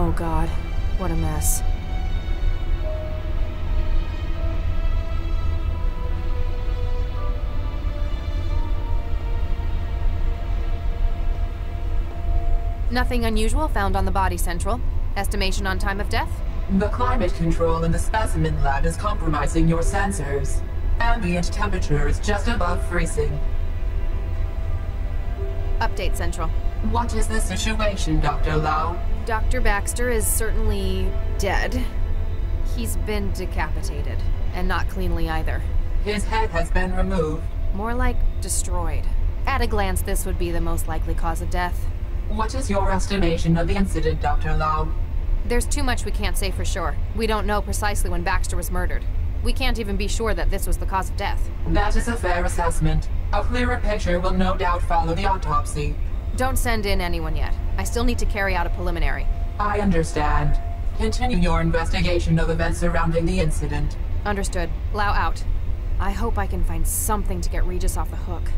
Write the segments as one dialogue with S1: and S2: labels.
S1: Oh god, what a mess. Nothing unusual found on the body, Central. Estimation on time of death?
S2: The climate control in the specimen lab is compromising your sensors. Ambient temperature is just above freezing.
S1: Update, Central.
S2: What is the situation, Dr. Lau?
S1: Dr. Baxter is certainly dead. He's been decapitated, and not cleanly either.
S2: His head has been removed.
S1: More like destroyed. At a glance, this would be the most likely cause of death.
S2: What is your estimation of the incident, Dr. Lau?
S1: There's too much we can't say for sure. We don't know precisely when Baxter was murdered. We can't even be sure that this was the cause of death.
S2: That is a fair assessment. A clearer picture will no doubt follow the autopsy.
S1: Don't send in anyone yet. I still need to carry out a preliminary.
S2: I understand. Continue your investigation of events surrounding the incident.
S1: Understood. Lau out. I hope I can find something to get Regis off the hook.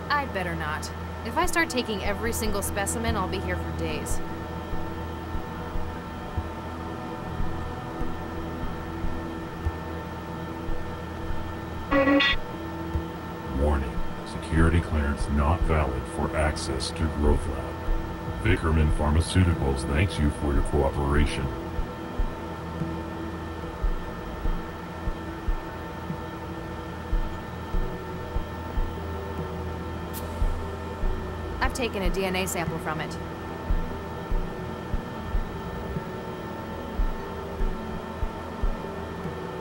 S1: I'd better not. If I start taking every single specimen, I'll be here for days.
S3: Warning. Security clearance not valid for access to Growth Lab. Vickerman Pharmaceuticals thanks you for your cooperation.
S1: I've taken a DNA sample from it.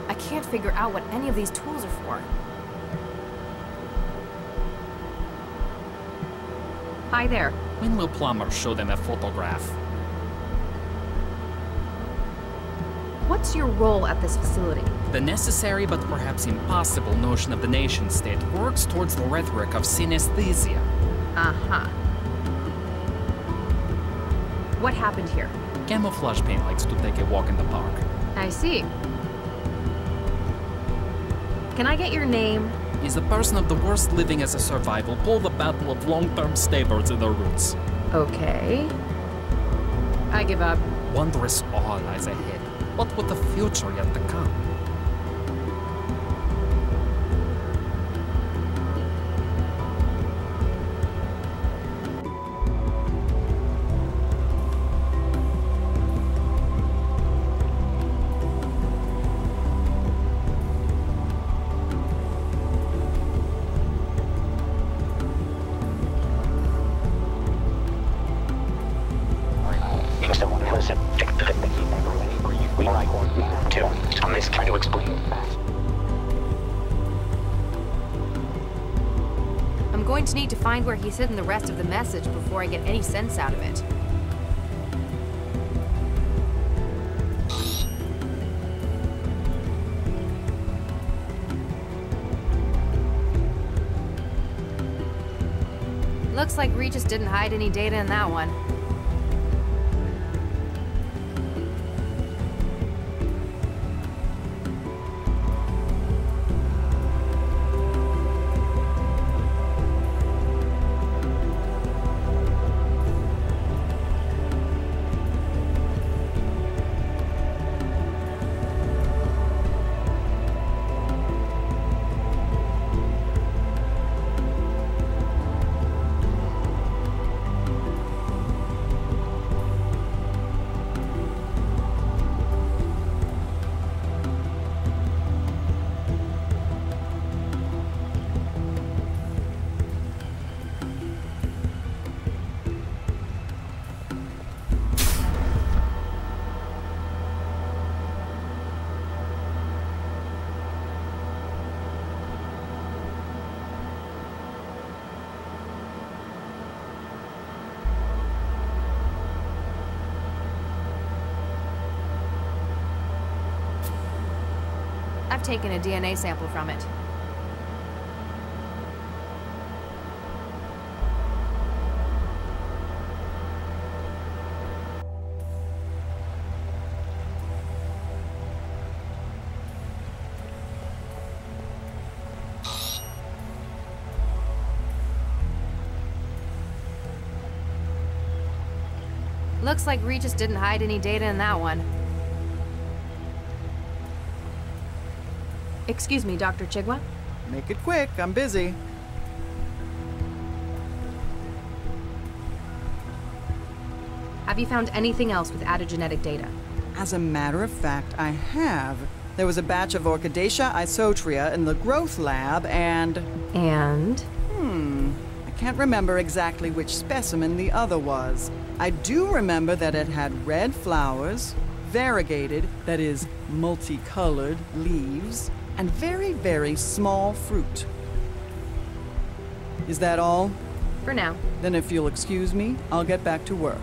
S1: I can't figure out what any of these tools are for. Hi there.
S4: When will Plummer show them a photograph?
S1: What's your role at this facility?
S4: The necessary but perhaps impossible notion of the nation-state works towards the rhetoric of synesthesia.
S1: Uh-huh. What happened here?
S4: Camouflage paint likes to take a walk in the park.
S1: I see. Can I get your name?
S4: Is a person of the worst living as a survival pull the battle of long-term stabbers in their roots?
S1: Okay. I give up.
S4: Wondrous awe lies ahead. What would the future yet to come?
S1: I'm going to need to find where he's hidden the rest of the message before I get any sense out of it. Looks like Regis didn't hide any data in that one. I've taken a DNA sample from it. Looks like Regis didn't hide any data in that one. Excuse me, Dr. Chigwa?
S5: Make it quick, I'm busy.
S1: Have you found anything else with added genetic data?
S5: As a matter of fact, I have. There was a batch of Orchidaceae isotria in the growth lab, and...
S1: And?
S5: I can't remember exactly which specimen the other was. I do remember that it had red flowers, variegated, that is, multicolored leaves, and very, very small fruit. Is that all?
S1: For now.
S5: Then if you'll excuse me, I'll get back to work.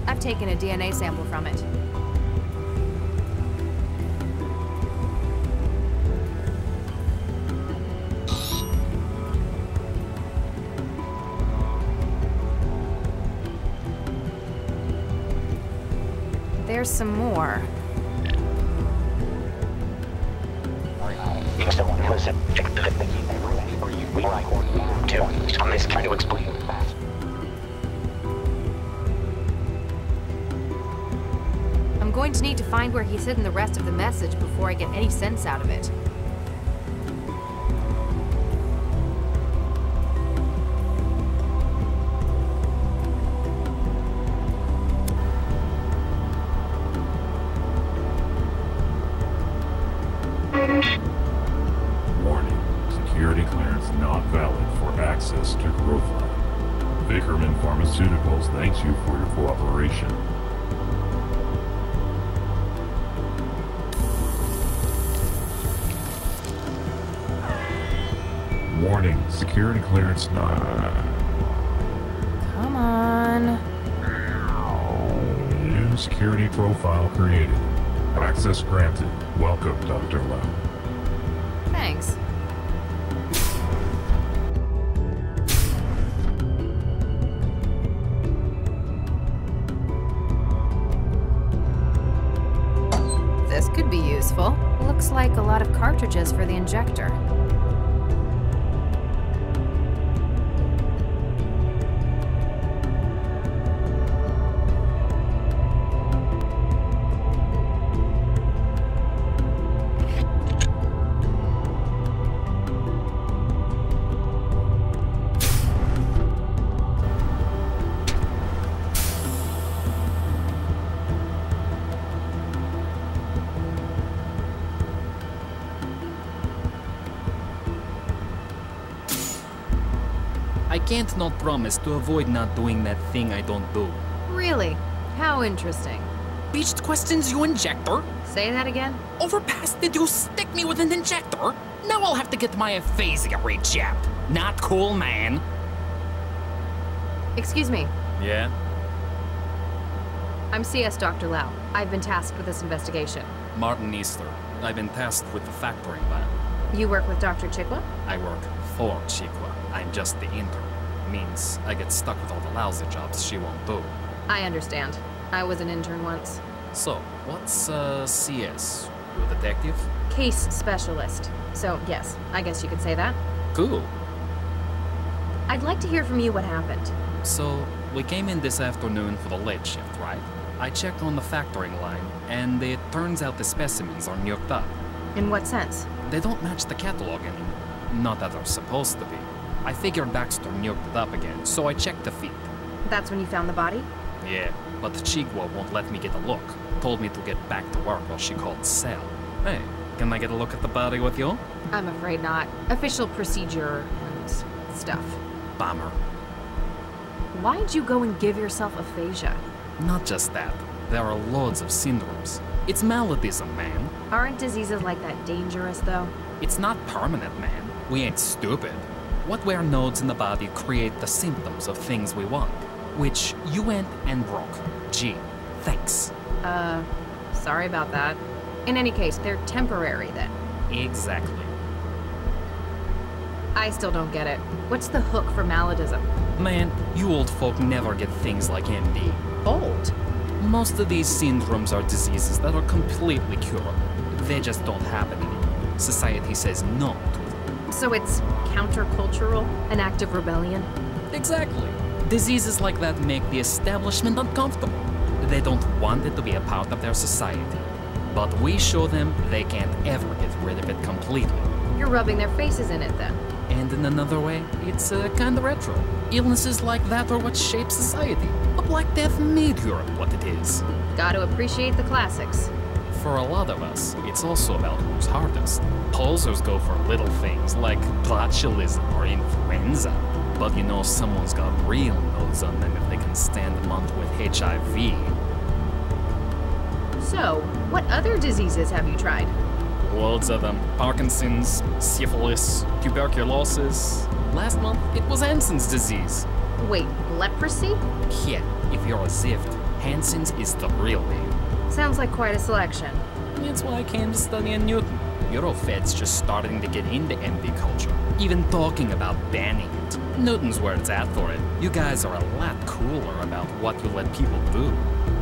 S1: I've taken a DNA sample from it. There's some more.
S6: Listen, check the thing. We like to on this trying to explain fast.
S1: I'm going to need to find where he's hidden the rest of the message before I get any sense out of it.
S3: Warning. Security clearance not valid for access to Growth Lab. Vickerman Pharmaceuticals thanks you for your cooperation. Warning. Security clearance not...
S1: Come on.
S3: New security profile created. Access granted. Welcome, Dr. Lau.
S1: Thanks. This could be useful. Looks like a lot of cartridges for the injector.
S4: I can't not promise to avoid not doing that thing I don't do.
S1: Really? How interesting.
S4: Beached questions, you injector?
S1: Say that again?
S4: Overpass, did you stick me with an injector? Now I'll have to get my aphasia rejabbed. Not cool, man.
S1: Excuse me.
S4: Yeah?
S1: I'm CS Dr. Lau. I've been tasked with this investigation.
S4: Martin Easter. I've been tasked with the factoring lab.
S1: You work with Dr. Chigwa?
S4: I work for Chikwa. I'm just the intern. Means I get stuck with all the lousy jobs she won't do.
S1: I understand. I was an intern once.
S4: So, what's CS? You a detective?
S1: Case specialist. So, yes, I guess you could say that.
S4: Cool.
S1: I'd like to hear from you what happened.
S4: So, we came in this afternoon for the late shift, right? I checked on the factoring line, and it turns out the specimens are nuked up.
S1: In what sense?
S4: They don't match the catalog anymore. Not that they're supposed to be. I figured Baxter nuked it up again, so I checked the feed.
S1: That's when you found the body?
S4: Yeah, but Chigwa won't let me get a look. Told me to get back to work while she called Sal. Hey, can I get a look at the body with you?
S1: I'm afraid not. Official procedure and stuff.
S4: Bummer.
S1: Why'd you go and give yourself aphasia?
S4: Not just that. There are loads of syndromes. It's maladies, man.
S1: Aren't diseases like that dangerous, though?
S4: It's not permanent, man. We ain't stupid. Wetware nodes in the body create the symptoms of things we want, which you went and broke. Gee, thanks.
S1: Sorry about that. In any case, they're temporary then.
S4: Exactly.
S1: I still don't get it. What's the hook for maladism?
S4: Man, you old folk never get things like MD.
S1: Old?
S4: Most of these syndromes are diseases that are completely curable. They just don't happen anymore. Society says no to them.
S1: So it's countercultural? An act of rebellion?
S4: Exactly. Diseases like that make the establishment uncomfortable. They don't want it to be a part of their society. But we show them they can't ever get rid of it completely.
S1: You're rubbing their faces in it then.
S4: And in another way, it's kinda retro. Illnesses like that are what shape society. A Black Death made Europe what it is.
S1: Gotta appreciate the classics.
S4: For a lot of us, it's also about who's hardest. Posers go for little things like botulism or influenza. But you know someone's got real nodes on them if they can stand a month with HIV.
S1: So, what other diseases have you tried?
S4: Loads of them. Parkinson's, syphilis, tuberculosis. Last month, it was Hansen's disease.
S1: Wait, leprosy?
S4: Yeah, if you're a Zift, Hansen's is the real name.
S1: Sounds like quite a selection.
S4: That's why I came to study in Newton. Eurofed's just starting to get into MD culture, even talking about banning it. Newton's where it's at for it. You guys are a lot cooler about what you let people do.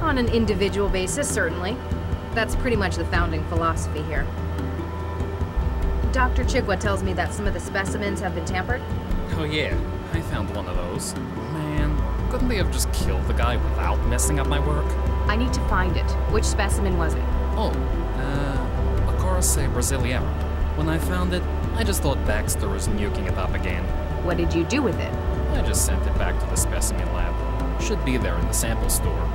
S1: On an individual basis, certainly. That's pretty much the founding philosophy here. Dr. Chigwa tells me that some of the specimens have been tampered.
S4: Oh yeah, I found one of those. Man, couldn't they have just killed the guy without messing up my work?
S1: I need to find it. Which specimen was it?
S4: Oh, Acorus brasiliana. When I found it, I just thought Baxter was nuking it up again.
S1: What did you do with it?
S4: I just sent it back to the specimen lab. Should be there in the sample store.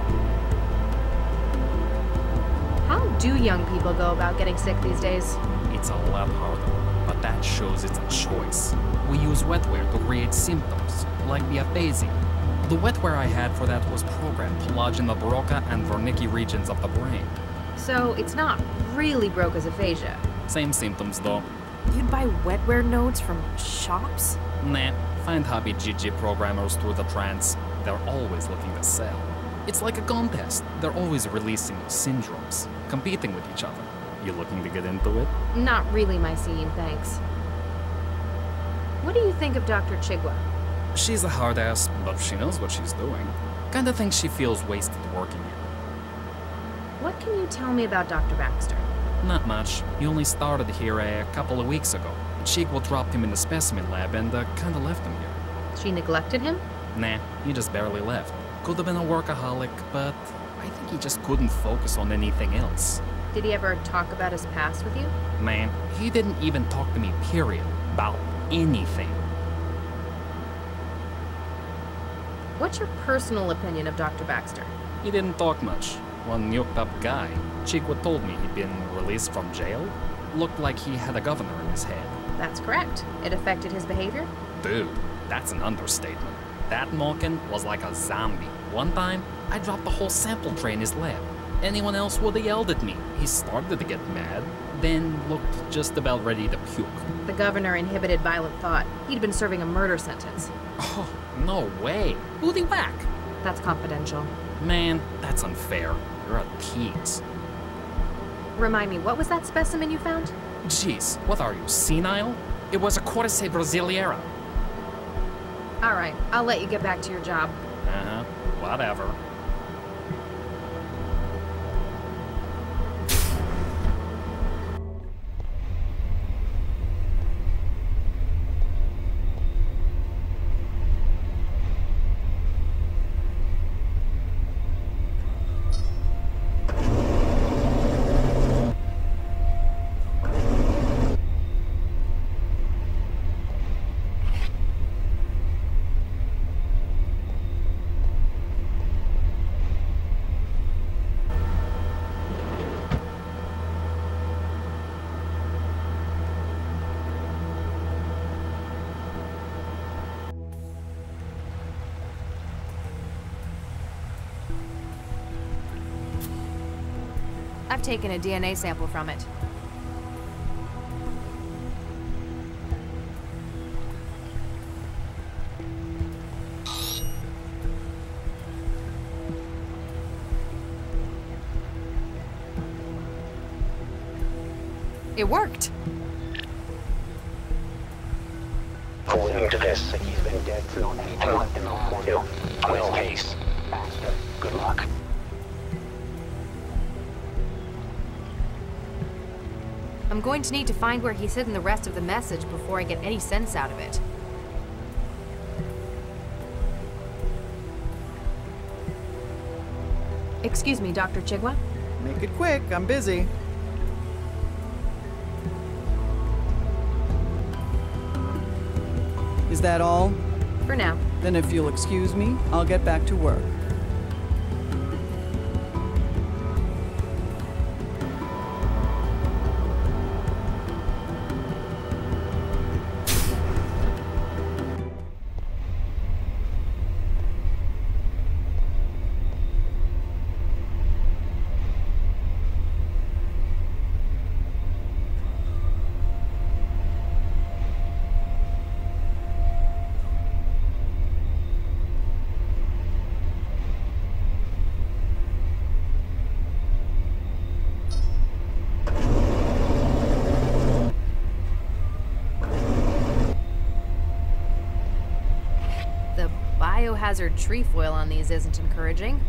S1: How do young people go about getting sick these days?
S4: It's a lot harder, but that shows it's a choice. We use wetware to create symptoms, like the aphasia. The wetware I had for that was programmed to lodge in the Broca and Wernicke regions of the brain.
S1: So it's not really Broca's aphasia.
S4: Same symptoms though.
S1: You'd buy wetware nodes from shops?
S4: Nah, find hobby GG programmers through the trance. They're always looking to sell. It's like a contest. They're always releasing new syndromes, competing with each other. You looking to get into it?
S1: Not really my scene, thanks. What do you think of Dr. Chigwa?
S4: She's a hard ass, but she knows what she's doing. Kinda thinks she feels wasted working here.
S1: What can you tell me about Dr. Baxter?
S4: Not much. He only started here a couple of weeks ago. Chigwa dropped him in the specimen lab and kinda left him here.
S1: She neglected him?
S4: Nah, he just barely left. Could have been a workaholic, but I think he just couldn't focus on anything else.
S1: Did he ever talk about his past with you?
S4: Man, he didn't even talk to me, period, about anything.
S1: What's your personal opinion of Dr. Baxter?
S4: He didn't talk much. One nuked up guy. Chigwa told me he'd been released from jail. Looked like he had a governor in his head.
S1: That's correct. It affected his behavior?
S4: Dude, that's an understatement. That Malkin was like a zombie. One time, I dropped the whole sample tray in his lab. Anyone else would have yelled at me. He started to get mad, then looked just about ready to puke.
S1: The governor inhibited violent thought. He'd been serving a murder sentence.
S4: Oh, no way. Who'd he whack?
S1: That's confidential.
S4: Man, that's unfair. You're a tease.
S1: Remind me, what was that specimen you found?
S4: Jeez, what are you, senile? It was a Cordyceps brasiliera.
S1: All right, I'll let you get back to your job.
S4: Uh-huh, whatever.
S1: I've taken a DNA sample from it. It worked.
S6: According to this, he's been dead for on this case. Good luck.
S1: I'm going to need to find where he's hidden the rest of the message before I get any sense out of it. Excuse me, Dr. Chigwa?
S5: Make it quick, I'm busy. Is that all?
S1: For now.
S5: Then if you'll excuse me, I'll get back to work.
S1: Biohazard trefoil on these isn't encouraging.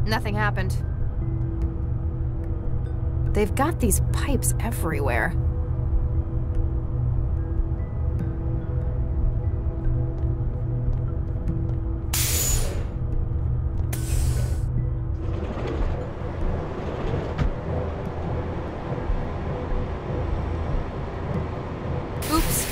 S1: Nothing happened. They've got these pipes everywhere. Oops.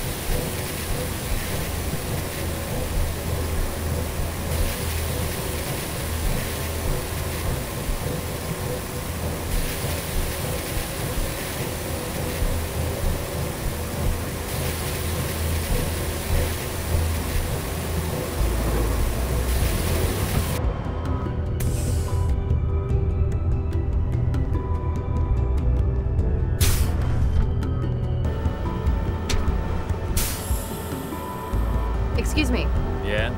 S1: Excuse me.
S4: Yeah?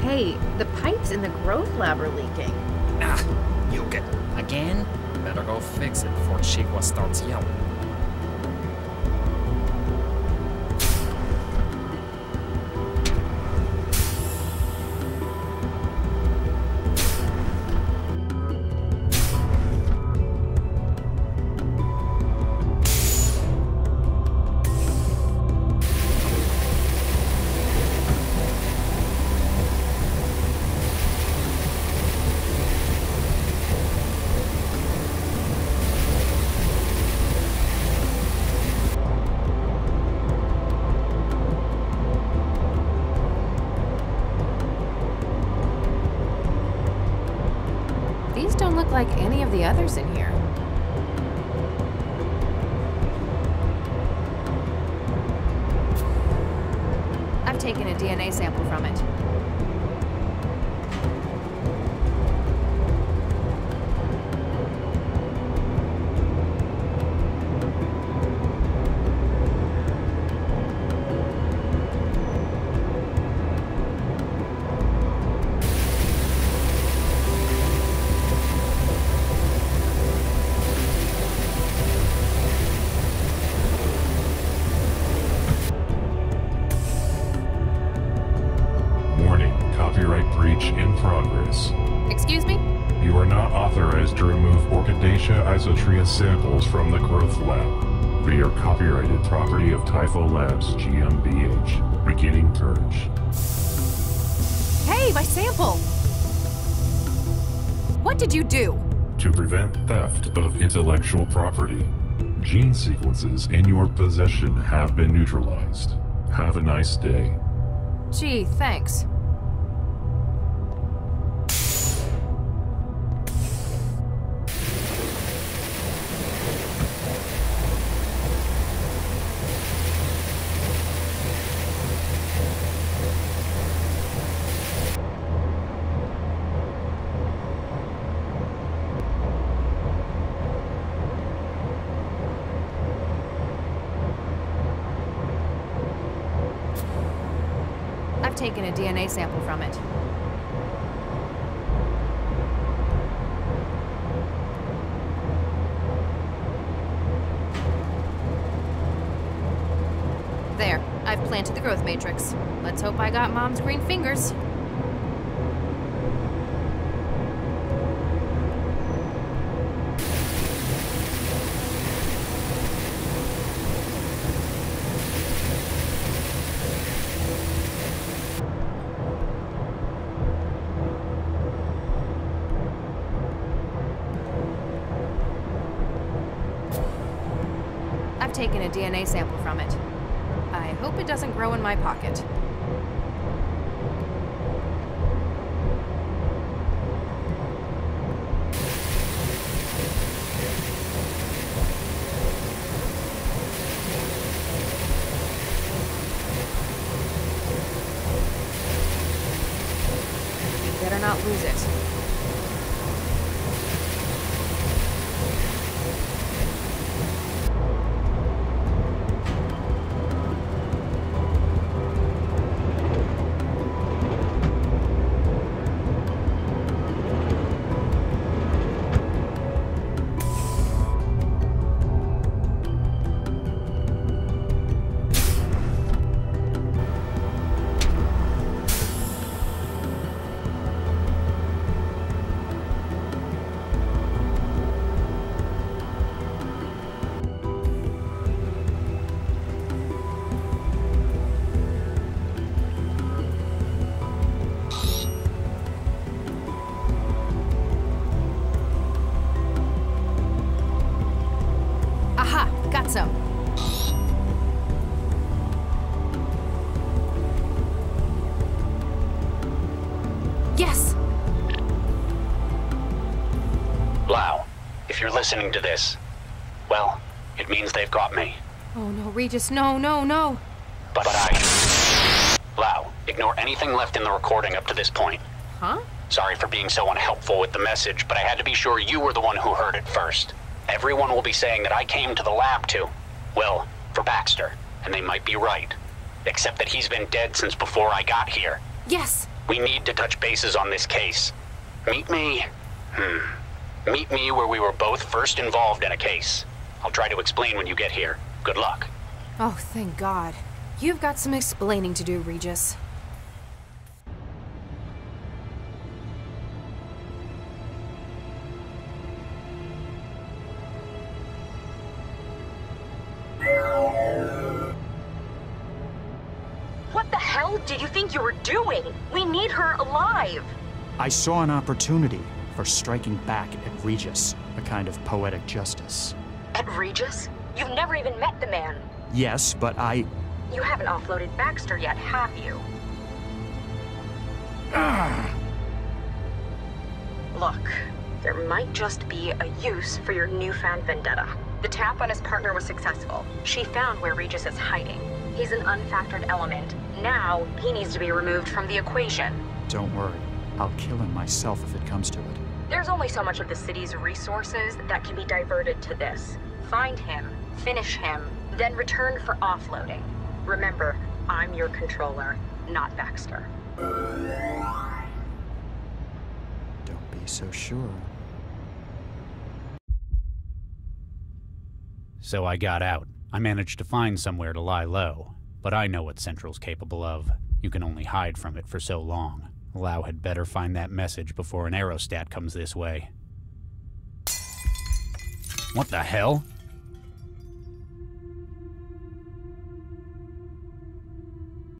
S1: Hey, the pipes in the growth lab are leaking.
S4: Ah, you get again? Better go fix it before Chigwa starts yelling.
S1: These don't look like any of the others in here. I've taken a DNA sample from it.
S3: Copyright breach in progress.
S1: Excuse me?
S3: You are not authorized to remove Orchidaceae isotria samples from the growth lab. They are copyrighted property of Typho Labs GmbH. Beginning purge.
S1: Hey, my sample! What did you do?
S3: to prevent theft of intellectual property. Gene sequences in your possession have been neutralized. Have a nice day.
S1: Gee, thanks. I've taken a DNA sample from it. There, I've planted the growth matrix. Let's hope I got Mom's green fingers. I've taken a DNA sample from it. I hope it doesn't grow in my pocket. Better not lose it. Some. Yes!
S6: Lau, if you're listening to this, well, it means they've got me.
S1: Oh no, Regis, no, no, no!
S6: But Lau, ignore anything left in the recording up to this point.
S1: Huh?
S6: Sorry for being so unhelpful with the message, but I had to be sure you were the one who heard it first. Everyone will be saying that I came to the lab for Baxter, and they might be right. Except that he's been dead since before I got here.
S1: Yes!
S6: We need to touch bases on this case. Meet me where we were both first involved in a case. I'll try to explain when you get here. Good luck.
S1: Oh, thank God. You've got some explaining to do, Regis.
S7: What the hell did you think you were doing? We need her alive!
S8: I saw an opportunity for striking back at Regis, a kind of poetic justice.
S7: At Regis? You've never even met the man.
S8: Yes, but
S7: You haven't offloaded Baxter yet, have you? Look, there might just be a use for your newfound vendetta. The tap on his partner was successful. She found where Regis is hiding. He's an unfactored element. Now, he needs to be removed from the equation.
S8: Don't worry. I'll kill him myself if it comes to it.
S7: There's only so much of the city's resources that can be diverted to this. Find him, finish him, then return for offloading. Remember, I'm your controller, not Baxter.
S8: Don't be so sure.
S9: So I got out. I managed to find somewhere to lie low. But I know what Central's capable of. You can only hide from it for so long. Lau had better find that message before an aerostat comes this way. What the hell?